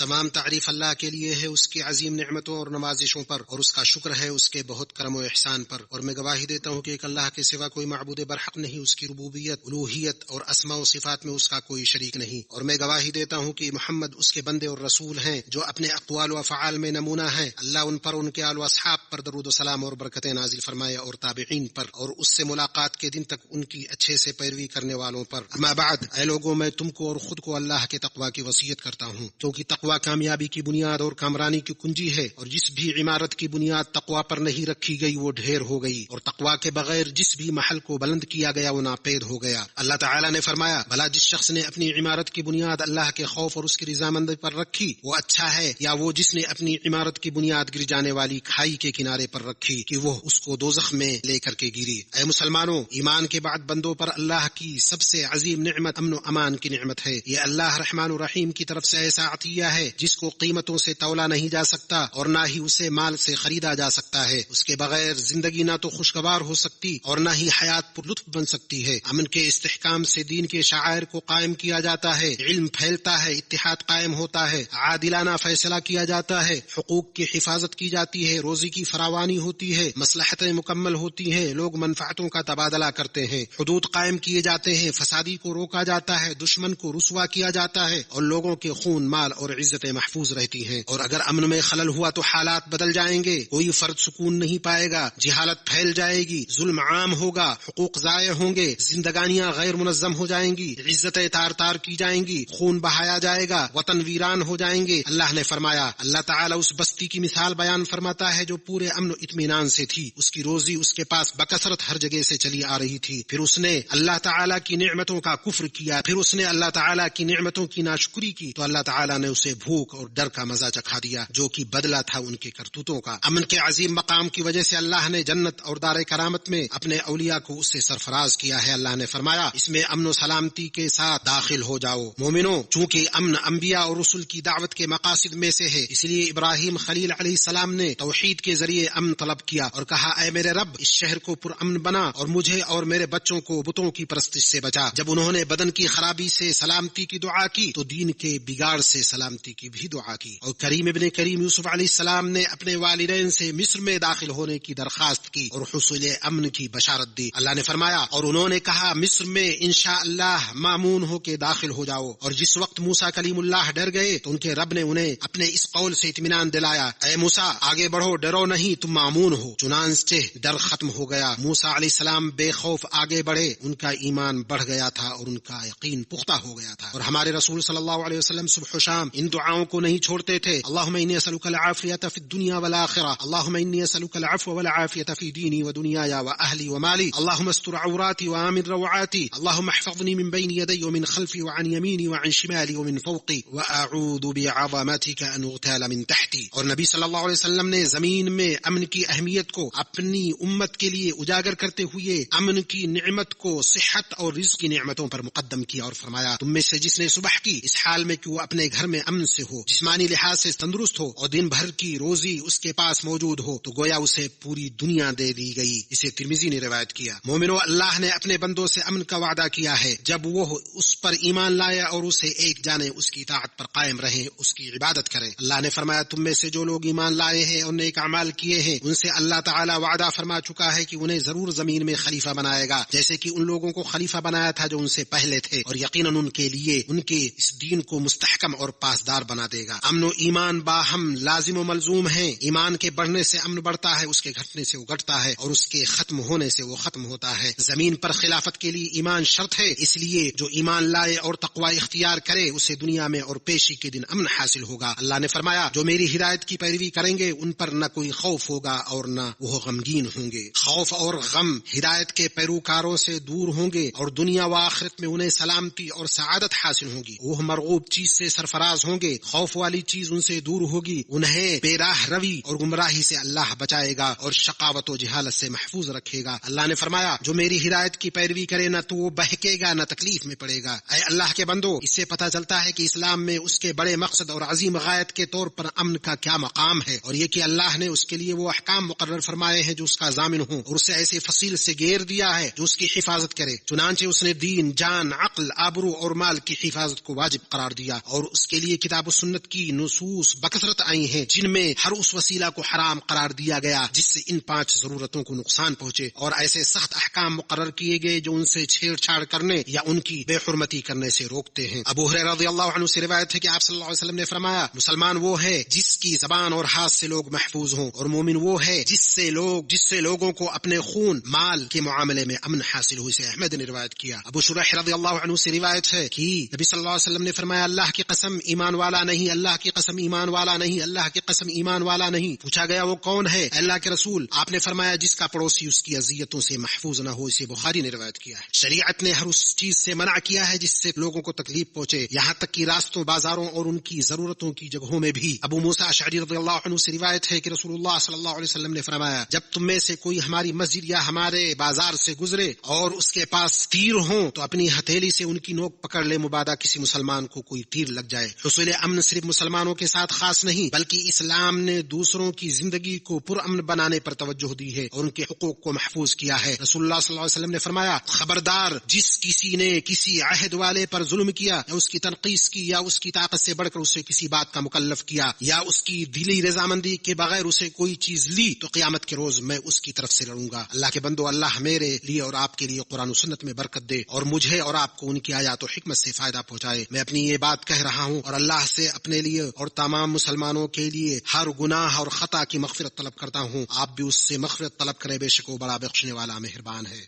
تمام تعریف اللہ کے لیے ہے اس کی عظیم نعمتوں اور نوازشوں پر، اور اس کا شکر ہے اس کے بہت کرم و احسان پر، اور میں گواہی دیتا ہوں کہ ایک اللہ کے سوا کوئی معبود برحق نہیں، اس کی ربوبیت، الوہیت اور اسماء و صفات میں اس کا کوئی شریک نہیں، اور میں گواہی دیتا ہوں کہ محمد اس کے بندے اور رسول ہیں جو اپنے اقوال و افعال میں نمونہ ہیں۔ اللہ ان پر، ان کے آل و اصحاب پر درود و سلام اور برکتیں نازل فرمائے، اور تابعین پر، اور اس سے ملاقات کے دن تک ان کی اچھے سے پیروی کرنے والوں پر۔ اما بعد، اے لوگوں، میں تم کو اور خود کو اللہ کے تقوی کی وصیت کرتا ہوں، کیونکہ تقوی کامیابی کی بنیاد اور کامرانی کی کنجی ہے، اور جس بھی عمارت کی بنیاد تقوی پر نہیں رکھی گئی وہ ڈھیر ہو گئی، اور تقوی کے بغیر جس بھی محل کو بلند کیا گیا وہ ناپید ہو گیا۔ اللہ تعالی نے فرمایا، بھلا جس شخص نے اپنی عمارت کی بنیاد اللہ کے خوف اور اس کی رضامندی پر رکھی وہ اچھا ہے، یا وہ جس نے اپنی عمارت کی بنیاد گر جانے والی کھائی کے کنارے پر رکھی کہ وہ اس کو دوزخ میں لے کر کے گری۔ اے مسلمانوں، ایمان کے بعد بندوں پر اللہ کی سب سے عظیم نعمت امن و امان کی نعمت ہے۔ یہ اللہ رحمان الرحیم کی طرف سے ایسا عطیہ ہے جس کو قیمتوں سے تولا نہیں جا سکتا، اور نہ ہی اسے مال سے خریدا جا سکتا ہے۔ اس کے بغیر زندگی نہ تو خوشگوار ہو سکتی اور نہ ہی حیات پر لطف بن سکتی ہے۔ امن کے استحکام سے دین کے شعائر کو قائم کیا جاتا ہے، علم پھیلتا ہے، اتحاد قائم ہوتا ہے، عادلانہ فیصلہ کیا جاتا ہے، حقوق کی حفاظت کی جاتی ہے، روزی کی فراوانی ہوتی ہے، مصلحتیں مکمل ہوتی ہیں، لوگ منفعتوں کا تبادلہ کرتے ہیں، حدود قائم کیے جاتے ہیں، فسادی کو روکا جاتا ہے، دشمن کو رسوا کیا جاتا ہے، اور لوگوں کے خون، مال اور عزتیں محفوظ رہتی ہیں۔ اور اگر امن میں خلل ہوا تو حالات بدل جائیں گے، کوئی فرد سکون نہیں پائے گا، جہالت پھیل جائے گی، ظلم عام ہوگا، حقوق ضائع ہوں گے، زندگانیاں غیر منظم ہو جائیں گی، عزتیں تار تار کی جائیں گی، خون بہایا جائے گا، وطن ویران ہو جائیں گے۔ اللہ نے فرمایا، اللہ تعالیٰ اس بستی کی مثال بیان فرماتا ہے جو پورے امن و اطمینان سے تھی، اس کی روزی اس کے پاس بکثرت ہر جگہ سے چلی آ رہی تھی، پھر اس نے اللہ تعالیٰ کی نعمتوں کا کفر کیا، پھر اس نے اللہ تعالیٰ کی نعمتوں کی ناشکری کی تو اللہ تعالیٰ نے اسے بھوک اور ڈر کا مزہ چکھا دیا جو کہ بدلہ تھا ان کے کرتوتوں کا۔ امن کے عظیم مقام کی وجہ سے اللہ نے جنت اور دار کرامت میں اپنے اولیاء کو اس سے سرفراز کیا ہے۔ اللہ نے فرمایا، اس میں امن و سلامتی کے ساتھ داخل ہو جاؤ مومنو، چونکہ امن انبیاء اور رسل کی دعوت کے مقاصد میں سے ہے، اس لیے ابراہیم خلیل علیہ السلام نے توحید کے ذریعے امن طلب کیا اور کہا، اے میرے رب، اس شہر کو پر امن بنا اور مجھے اور میرے بچوں کو بتوں کی پرستش سے بچا۔ جب انہوں نے بدن کی خرابی سے سلامتی کی دعا کی تو دین کے بگاڑ سے سلامتی کی بھی دعا کی۔ اور کریم ابن کریم یوسف علیہ السلام نے اپنے والدین سے مصر میں داخل ہونے کی درخواست کی اور حصول امن کی بشارت دی۔ اللہ نے فرمایا، اور انہوں نے کہا، مصر میں انشاءاللہ مامون ہو کے داخل ہو جاؤ۔ اور جس وقت موسیٰ کلیم اللہ ڈر گئے تو ان کے رب نے انہیں اپنے اس قول سے اطمینان دلایا، اے موسیٰ، آگے بڑھو، ڈرو نہیں، تم مامون ہو۔ چنانچہ ڈر ختم ہو گیا، موسیٰ علیہ السلام بے خوف آگے بڑھے، ان کا ایمان بڑھ گیا تھا اور ان کا یقین پختہ ہو گیا تھا۔ اور ہمارے رسول صلی اللہ علیہ وسلم صبح و شام ان دعاؤں کو نہیں چھوڑتے تھے، اللہم انی اسألک العافیۃ فی الدنیا والآخرہ، اللہم انی اسألک العفو والعافیۃ فی دینی ودنیای واہلی ومالی، اللہم استر عوراتی وآمن روعاتی، اللہم احفظنی من بین یدی ومن خلفی وعن یمینی وعن شمالی ومن فوقی واعوذ بعظمتک ان اغتال من تحتی۔ اور نبی صلی اللہ علیہ وسلم نے زمین میں امن کی اہمیت کو اپنی امت کے لیے اجاگر کرتے ہوئے امن کی نعمت کو صحت اور رزق کی نعمتوں پر مقدم کیا اور فرمایا، تم میں سے جس نے صبح کی اس حال میں کہ وہ اپنے گھر میں امن سے ہو، جسمانی لحاظ سے تندرست ہو اور دن بھر کی روزی اس کے پاس موجود ہو، تو گویا اسے پوری دنیا دے دی گئی۔ اسے ترمذی نے روایت کیا۔ مومنو، اللہ نے اپنے بندوں سے امن کا وعدہ کیا ہے جب وہ اس پر ایمان لائے اور اسے ایک جانے، اس کی اطاعت پر قائم رہیں، اس کی عبادت کریں۔ اللہ نے فرمایا، تم میں سے جو لوگ ایمان لائے ہیں اور نیک اعمال کیے ہیں ان سے اللہ تعالیٰ وعدہ فرما چکا ہے کہ انہیں ضرور زمین میں خلیفہ بنائے گا، جیسے کہ ان لوگوں کو خلیفہ بنایا تھا جو ان سے پہلے تھے، اور یقیناً ان کے لیے ان کے اس دین کو مستحکم اور پاسدار بنا دے گا۔ امن و ایمان باہم لازم و ملزوم ہیں۔ ایمان کے بڑھنے سے امن بڑھتا ہے، اس کے گھٹنے سے وہ گھٹتا ہے، اور اس کے ختم ہونے سے وہ ختم ہوتا ہے۔ زمین پر خلافت کے لیے ایمان شرط ہے، اس لیے جو ایمان لائے اور تقوی اختیار کرے اسے دنیا میں اور پیشی کے دن امن حاصل ہوگا۔ اللہ نے فرمایا، جو میری ہدایت کی پیروی کریں گے ان پر نہ کوئی خوف ہوگا اور نہ وہ غمگین ہوں گے۔ خوف اور غم ہدایت کے پیروکاروں سے دور ہوں گے اور دنیا و آخرت میں انہیں سلامتی اور سعادت حاصل ہوگی۔ وہ مرغوب چیز سے سرفراز ہوں گے، خوف والی چیز ان سے دور ہوگی، انہیں بے راہ روی اور گمراہی سے اللہ بچائے گا اور شقاوت و جہالت سے محفوظ رکھے گا۔ اللہ نے فرمایا، جو میری ہدایت کی پیروی کرے نہ تو وہ بہکے گا نہ تکلیف میں پڑے گا۔ اے اللہ کے بندو، اس سے پتہ چلتا ہے کہ اسلام میں اس کے بڑے مقصد اور عظیم غایت کے طور پر امن کا کیا مقام ہے، اور یہ کہ اللہ نے اس کے لیے وہ احکام مقرر فرمائے ہیں جو اس کا ضامن ہوں، اور اسے ایسے فصیل سے گھیر دیا ہے جو اس کی حفاظت کرے۔ چنانچہ اس نے دین، جان، عقل، آبرو اور مال کی حفاظت کو واجب قرار دیا، اور اس کے لیے کتاب و سنت کی نصوص بکثرت آئی ہیں جن میں ہر اس وسیلہ کو حرام قرار دیا گیا جس سے ان 5 ضرورتوں کو نقصان پہنچے، اور ایسے سخت احکام مقرر کیے گئے جو ان سے چھیڑ چھاڑ کرنے یا ان کی بے حرمتی کرنے سے روکتے ہیں۔ ابو ہریرہ رضی اللہ عنہ سے روایت ہے کہ آپ صلی اللہ علیہ وسلم نے فرمایا، مسلمان وہ ہے جس کی زبان اور ہاتھ سے لوگ محفوظ ہوں، اور مومن وہ ہے جس سے لوگوں کو اپنے خون مال کے معاملے میں امن حاصل ہو۔ اسے احمد نے روایت کیا۔ ابو شریح رضی اللہ عنہ سے روایت ہے کہ نبی صلی اللہ علیہ وسلم نے فرمایا، اللہ کی قسم ایمان والا نہیں، اللہ کی قسم ایمان والا نہیں، اللہ کی قسم ایمان والا نہیں۔ پوچھا گیا وہ کون ہے اللہ کے رسول؟ آپ نے فرمایا جس کا پڑوسی اس کی اذیتوں سے محفوظ نہ ہو۔ اسے بخاری نے روایت کیا ہے۔ شریعت نے ہر اس چیز سے منع کیا ہے جس سے لوگوں کو تکلیف پہنچے، یہاں تک کہ راستوں، بازاروں اور ان کی ضرورتوں کی جگہوں میں بھی۔ ابو موسیٰ اشعری رضی اللہ عنہ سے روایت ہے کہ رسول اللہ صلی اللہ علیہ وسلم نے فرمایا، جب تم میں سے کوئی ہماری مسجد یا ہمارے بازار سے گزرے اور اس کے پاس تیر ہوں تو اپنی ہتھیلی سے ان کی نوک پکڑ لے، مبادا کسی مسلمان کو کوئی تیر لگ جائے۔ حصول امن صرف مسلمانوں کے ساتھ خاص نہیں بلکہ اسلام نے دوسروں کی زندگی کو پرامن بنانے پر توجہ دی ہے اور ان کے حقوق کو محفوظ کیا ہے۔ رسول اللہ صلی اللہ علیہ وسلم نے فرمایا، خبردار جس کسی نے کسی عہد والے پر ظلم کیا یا اس کی تنقیص کی یا اس کی طاقت سے بڑھ کر اسے کسی بات کا مکلف کیا یا اس کی دلی رضامندی کے بغیر اسے کوئی چیز لی تو قیامت کے روز میں اس کی طرف سے لڑوں گا۔ اللہ کے بندو، اللہ میرے لیے اور آپ کے لیے قرآن و سنت میں برکت دے اور مجھے اور آپ کو ان کی آیات و حکمت سے فائدہ پہنچائے۔ میں اپنی یہ بات کہہ رہا ہوں اور اللہ سے اپنے لیے اور تمام مسلمانوں کے لیے ہر گناہ اور خطا کی مغفرت طلب کرتا ہوں۔ آپ بھی اس سے مغفرت طلب کریں، بے شک وہ بڑا بخشنے والا مہربان ہے۔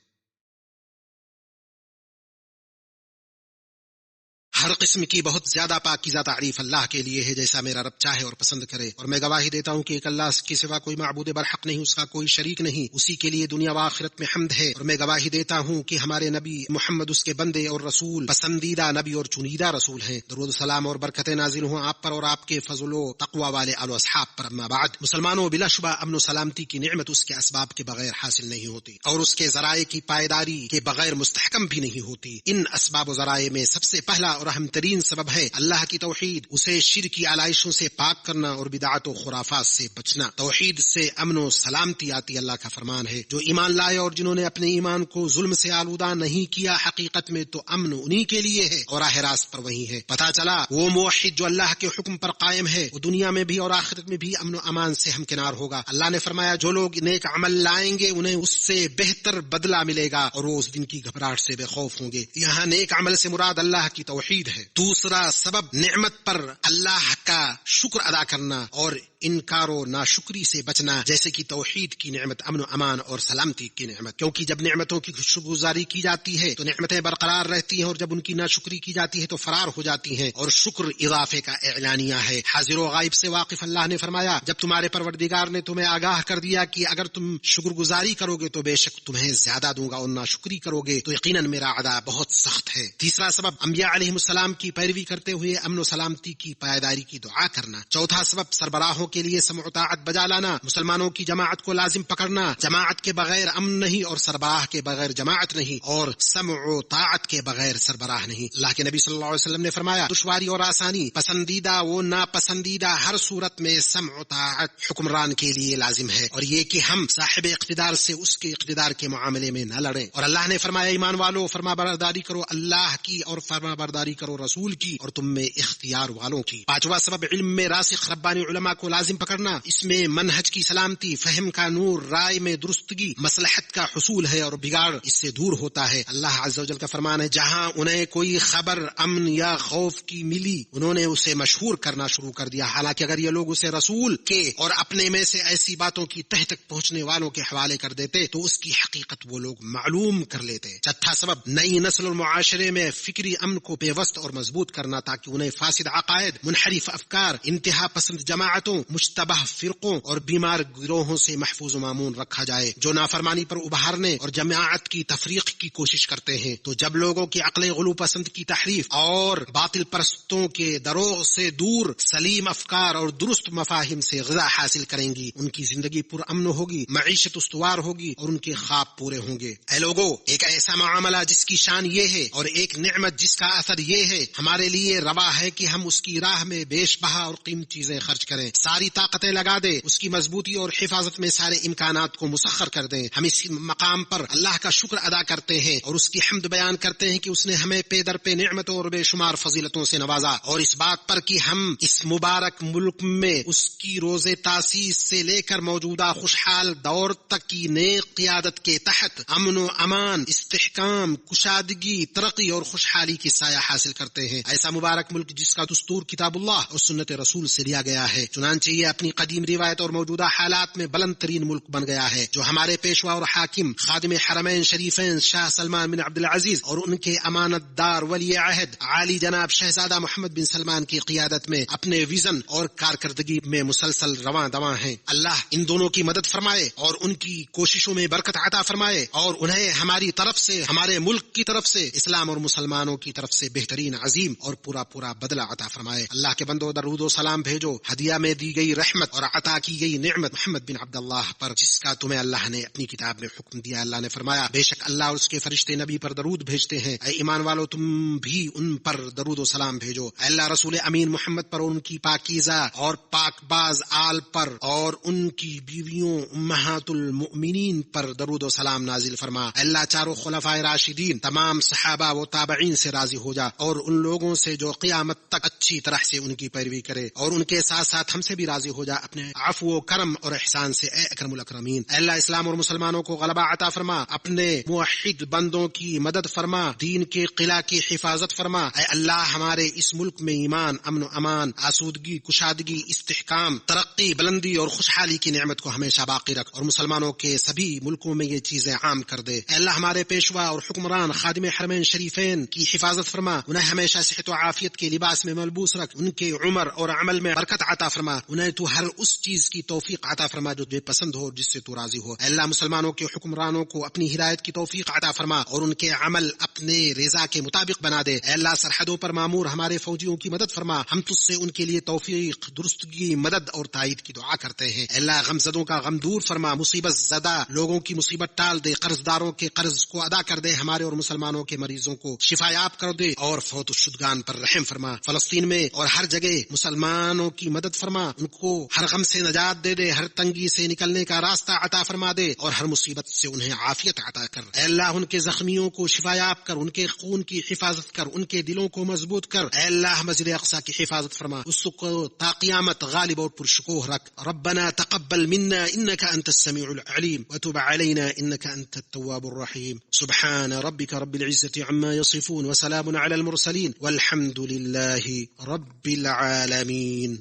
ہر قسم کی بہت زیادہ پاکیزہ تعریف اللہ کے لیے ہے، جیسا میرا رب چاہے اور پسند کرے، اور میں گواہی دیتا ہوں کہ ایک اللہ کے سوا کوئی معبود برحق نہیں، اس کا کوئی شریک نہیں، اسی کے لیے دنیا و آخرت میں حمد ہے، اور میں گواہی دیتا ہوں کہ ہمارے نبی محمد اس کے بندے اور رسول، پسندیدہ نبی اور چنیدہ رسول ہیں۔ درود سلام اور برکتیں نازل ہوں آپ پر اور آپ کے فضل و تقوی والے آل و اصحاب پر۔ اما بعد، مسلمانوں، بلا شبہ امن و سلامتی کی نعمت اس کے اسباب کے بغیر حاصل نہیں ہوتی اور اس کے ذرائع کی پائیداری کے بغیر مستحکم بھی نہیں ہوتی۔ ان اسباب و ذرائع میں سب سے پہلا اور اہم ترین سبب ہے اللہ کی توحید، اسے شرک کی آلائشوں سے پاک کرنا اور بدعات و خرافات سے بچنا۔ توحید سے امن و سلامتی آتی۔ اللہ کا فرمان ہے، جو ایمان لائے اور جنہوں نے اپنے ایمان کو ظلم سے آلودہ نہیں کیا، حقیقت میں تو امن انہی کے لیے ہے اور راہ راست پر وہی ہے۔ پتہ چلا وہ موحد جو اللہ کے حکم پر قائم ہے وہ دنیا میں بھی اور آخرت میں بھی امن و امان سے ہمکنار ہوگا۔ اللہ نے فرمایا، جو لوگ نیک عمل لائیں گے انہیں اس سے بہتر بدلہ ملے گا اور وہ اس دن کی گھبراہٹ سے بے خوف ہوں گے۔ یہاں نیک عمل سے مراد اللہ کی توحید ہے۔ دوسرا سبب نعمت پر اللہ کا شکر ادا کرنا اور انکار و ناشکری سے بچنا، جیسے کہ توحید کی نعمت، امن و امان اور سلامتی کی نعمت، کیونکہ جب نعمتوں کی شکر گزاری کی جاتی ہے تو نعمتیں برقرار رہتی ہیں اور جب ان کی ناشکری کی جاتی ہے تو فرار ہو جاتی ہیں، اور شکر اضافے کا اعلانیہ ہے۔ حاضر و غائب سے واقف اللہ نے فرمایا، جب تمہارے پروردگار نے تمہیں آگاہ کر دیا کہ اگر تم شکر گزاری کرو گے تو بے شک تمہیں زیادہ دوں گا اور ناشکری کرو گے تو یقیناً میرا عذاب بہت سخت ہے۔ تیسرا سبب انبیاء علیہ السلام کی پیروی کرتے ہوئے امن و سلامتی کی پائیداری کی دعا کرنا۔ چوتھا سبب سربراہوں کے لیے سمع و طاعت بجا لانا، مسلمانوں کی جماعت کو لازم پکڑنا۔ جماعت کے بغیر امن نہیں اور سربراہ کے بغیر جماعت نہیں اور سمع و طاعت کے بغیر سربراہ نہیں۔ اللہ کے نبی صلی اللہ علیہ وسلم نے فرمایا، دشواری اور آسانی، پسندیدہ و ناپسندیدہ، ہر صورت میں سمع و طاعت حکمران کے لیے لازم ہے، اور یہ کہ ہم صاحب اقتدار سے اس کے اقتدار کے معاملے میں نہ لڑیں۔ اور اللہ نے فرمایا، ایمان والو، فرما برداری کرو اللہ کی اور فرما برداری کرو رسول کی اور تم میں اختیار والوں کی۔ پانچواں سبب علم میں راسخ ربانی علماء کو لازم پکڑنا، اس میں منہج کی سلامتی، فہم کا نور، رائے میں درستگی، مصلحت کا حصول ہے اور بگاڑ اس سے دور ہوتا ہے۔ اللہ عز و جل کا فرمان ہے، جہاں انہیں کوئی خبر امن یا خوف کی ملی انہوں نے اسے مشہور کرنا شروع کر دیا، حالانکہ اگر یہ لوگ اسے رسول کے اور اپنے میں سے ایسی باتوں کی تہ تک پہنچنے والوں کے حوالے کر دیتے تو اس کی حقیقت وہ لوگ معلوم کر لیتے۔ چوتھا سبب نئی نسل اور معاشرے میں فکری امن کو پیوست اور مضبوط کرنا، تاکہ انہیں فاسد عقائد، منحرف افکار، انتہا پسند جماعتوں، مشتبہ فرقوں اور بیمار گروہوں سے محفوظ و مامون رکھا جائے جو نافرمانی پر ابھارنے اور جماعت کی تفریق کی کوشش کرتے ہیں۔ تو جب لوگوں کی عقل غلو پسند کی تحریف اور باطل پرستوں کے دروغ سے دور سلیم افکار اور درست مفاہیم سے غذا حاصل کریں گی، ان کی زندگی پر امن ہوگی، معیشت استوار ہوگی اور ان کے خواب پورے ہوں گے۔ اے لوگو، ایک ایسا معاملہ جس کی شان یہ ہے اور ایک نعمت جس کا اثر یہ ہے ہمارے لیے روا ہے کہ ہم اس کی راہ میں بیش بہا اور قیمتی چیزیں خرچ کریں، ساری طاقتیں لگا دیں، اس کی مضبوطی اور حفاظت میں سارے امکانات کو مسخر کر دیں۔ ہم اس مقام پر اللہ کا شکر ادا کرتے ہیں اور اس کی حمد بیان کرتے ہیں کہ اس نے ہمیں پے در پہ نعمتوں اور بے شمار فضیلتوں سے نوازا، اور اس بات پر کہ ہم اس مبارک ملک میں اس کی روز تاسیس سے لے کر موجودہ خوشحال دور تک کی نیک قیادت کے تحت امن و امان، استحکام، کشادگی، ترقی اور خوشحالی کی سایہ حاصل کرتے ہیں۔ ایسا مبارک ملک جس کا دستور کتاب اللہ اور سنت رسول سے لیا گیا ہے، چنانچہ یہ اپنی قدیم روایت اور موجودہ حالات میں بلند ترین ملک بن گیا ہے، جو ہمارے پیشوا اور حاکم خادم حرمین شریفین شاہ سلمان بن عبد العزیز اور ان کے امانت دار ولی عہد عالی جناب شہزادہ محمد بن سلمان کی قیادت میں اپنے ویژن اور کارکردگی میں مسلسل رواں دواں ہیں۔ اللہ ان دونوں کی مدد فرمائے اور ان کی کوششوں میں برکت عطا فرمائے، اور انہیں ہماری طرف سے، ہمارے ملک کی طرف سے، اسلام اور مسلمانوں کی طرف سے بہترین عظیم اور پورا بدلہ عطا فرمائے۔ اللہ کے بندو، درود و سلام بھیجو ہدیہ میں دی گئی رحمت اور عطا کی گئی نعمت محمد بن عبد اللہ پر، جس کا تمہیں اللہ نے اپنی کتاب میں حکم دیا۔ اللہ نے فرمایا، بے شک اللہ اور اس کے فرشتے نبی پر درود بھیجتے ہیں، اے ایمان والو تم بھی ان پر درود و سلام بھیجو۔ اے اللہ رسول امین محمد پر اور ان کی پاکیزہ اور پاک باز آل پر اور ان کی بیویوں امہات المؤمنین پر درود و سلام نازل فرما۔ اے اللہ چاروں خلفائے راشدین، تمام صحابہ و تابعین سے راضی ہو جا، اور ان لوگوں سے جو قیامت تک اچھی طرح سے ان کی پیروی کرے، اور ان کے ساتھ ساتھ ہم سے بھی راضی ہو جا اپنے عفو و کرم اور احسان سے، اے اکرم الاکرمین۔ اے اللہ اسلام اور مسلمانوں کو غلبہ عطا فرما، اپنے موحد بندوں کی مدد فرما، دین کے قلعہ کی حفاظت فرما۔ اے اللہ ہمارے اس ملک میں ایمان، امن و امان، آسودگی، کشادگی، استحکام، ترقی، بلندی اور خوشحالی کی نعمت کو ہمیشہ باقی رکھ، اور مسلمانوں کے سبھی ملکوں میں یہ چیزیں عام کر دے۔ اے اللہ ہمارے پیشوا اور حکمران خادم حرمین شریفین کی حفاظت فرما، انہیں ہمیشہ صحت و عافیت کے لباس میں ملبوس رکھ، ان کے عمر اور عمل میں برکت عطا فرما، انہیں تو ہر اس چیز کی توفیق عطا فرما جو تجھے پسند ہو، جس سے تو راضی ہو۔ اے اللہ مسلمانوں کے حکمرانوں کو اپنی ہدایت کی توفیق عطا فرما اور ان کے عمل اپنے رضا کے مطابق بنا دے۔ اے اللہ سرحدوں پر معمور ہمارے فوجیوں کی مدد فرما، ہم تجھ سے ان کے لیے توفیق، درستگی، مدد اور تائید کی دعا کرتے ہیں۔ اے اللہ غم زدوں کا غم دور فرما، مصیبت زدہ لوگوں کی مصیبت ٹال دے، قرض داروں کے قرض کو ادا کر دے، ہمارے اور مسلمانوں کے مریضوں کو شفا یاب کر دے، اور فوت الشدگان پر رحم فرما۔ فلسطین میں اور ہر جگہ مسلمانوں کی مدد فرما، ان کو ہر غم سے نجات دے دے، ہر تنگی سے نکلنے کا راستہ عطا فرما دے، اور ہر مصیبت سے انہیں عافیت عطا کر۔ اے اللہ ان کے زخمیوں کو شفا یاب کر، ان کے خون کی حفاظت کر، ان کے دلوں کو مضبوط کر۔ اے اللہ مسجد اقصی کی حفاظت فرما، اس کو تا قیامت غالب اور پرشکوہ رکھ۔ ربنا تقبل منا انك انت السميع العليم وتب علينا انك انت التواب الرحيم سبحان ربك رب العزة عما يصفون وسلام على المرسلين والحمد لله رب العالمين۔